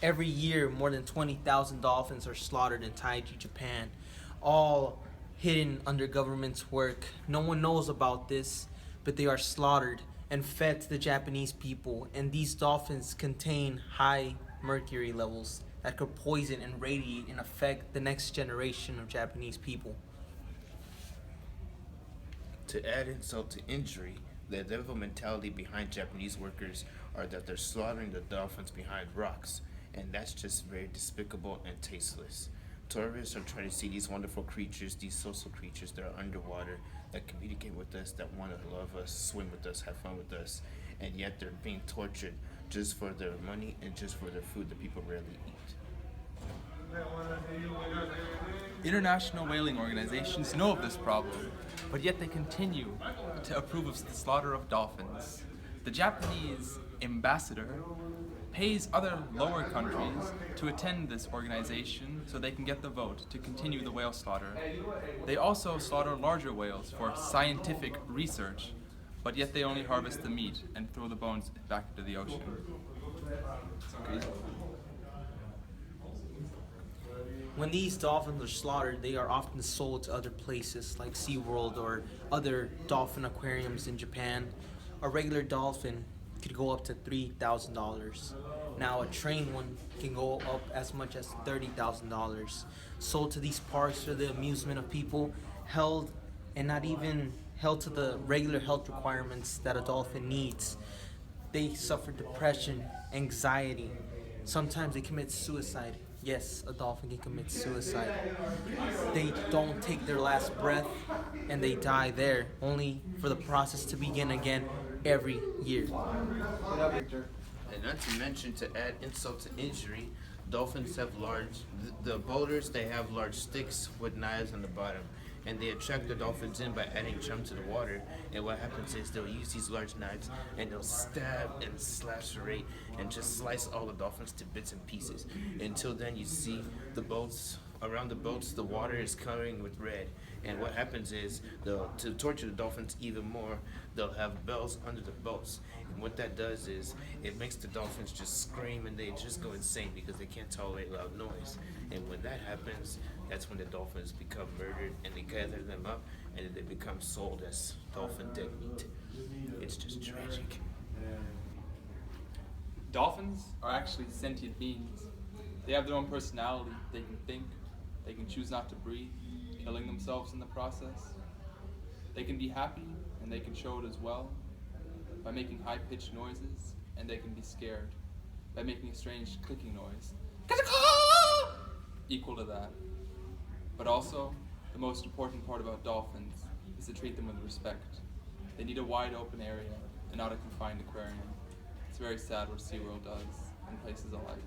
Every year, more than 20,000 dolphins are slaughtered in Taiji, Japan, all hidden under government's work. No one knows about this, but they are slaughtered and fed to the Japanese people, and these dolphins contain high mercury levels that could poison and radiate and affect the next generation of Japanese people. To add insult to injury, the devil mentality behind Japanese workers are that they're slaughtering the dolphins behind rocks, and that's just very despicable and tasteless. Tourists are trying to see these wonderful creatures, these social creatures that are underwater, that communicate with us, that want to love us, swim with us, have fun with us, and yet they're being tortured just for their money and just for their food that people rarely eat. International whaling organizations know of this problem, but yet they continue to approve of the slaughter of dolphins. The Japanese ambassador pays other lower countries to attend this organization so they can get the vote to continue the whale slaughter. They also slaughter larger whales for scientific research, but yet they only harvest the meat and throw the bones back into the ocean. When these dolphins are slaughtered, they are often sold to other places like SeaWorld or other dolphin aquariums in Japan. A regular dolphin could go up to $3,000. Now a trained one can go up as much as $30,000. Sold to these parks for the amusement of people, held and not even held to the regular health requirements that a dolphin needs. They suffer depression, anxiety. Sometimes they commit suicide. Yes, a dolphin can commit suicide. They don't take their last breath and they die there, only for the process to begin again every year. And not to mention, to add insult to injury, dolphins have the boulders, they have large sticks with knives on the bottom. And they attract the dolphins in by adding chum to the water. And what happens is they'll use these large knives and they'll stab and lacerate and just slice all the dolphins to bits and pieces. Until then, you see the boats, around the boats, the water is coloring with red. And what happens is, to torture the dolphins even more, they'll have bells under the boats. And what that does is, it makes the dolphins just scream and they just go insane because they can't tolerate loud noise. And when that happens, that's when the dolphins become murdered and they gather them up and then they become sold as dolphin dead meat. It's just tragic. Dolphins are actually sentient beings. They have their own personality. They can think. They can choose not to breathe, killing themselves in the process. They can be happy, and they can show it as well by making high-pitched noises, and they can be scared by making a strange clicking noise, equal to that. But also, the most important part about dolphins is to treat them with respect. They need a wide open area and not a confined aquarium. It's very sad what SeaWorld does and places alike.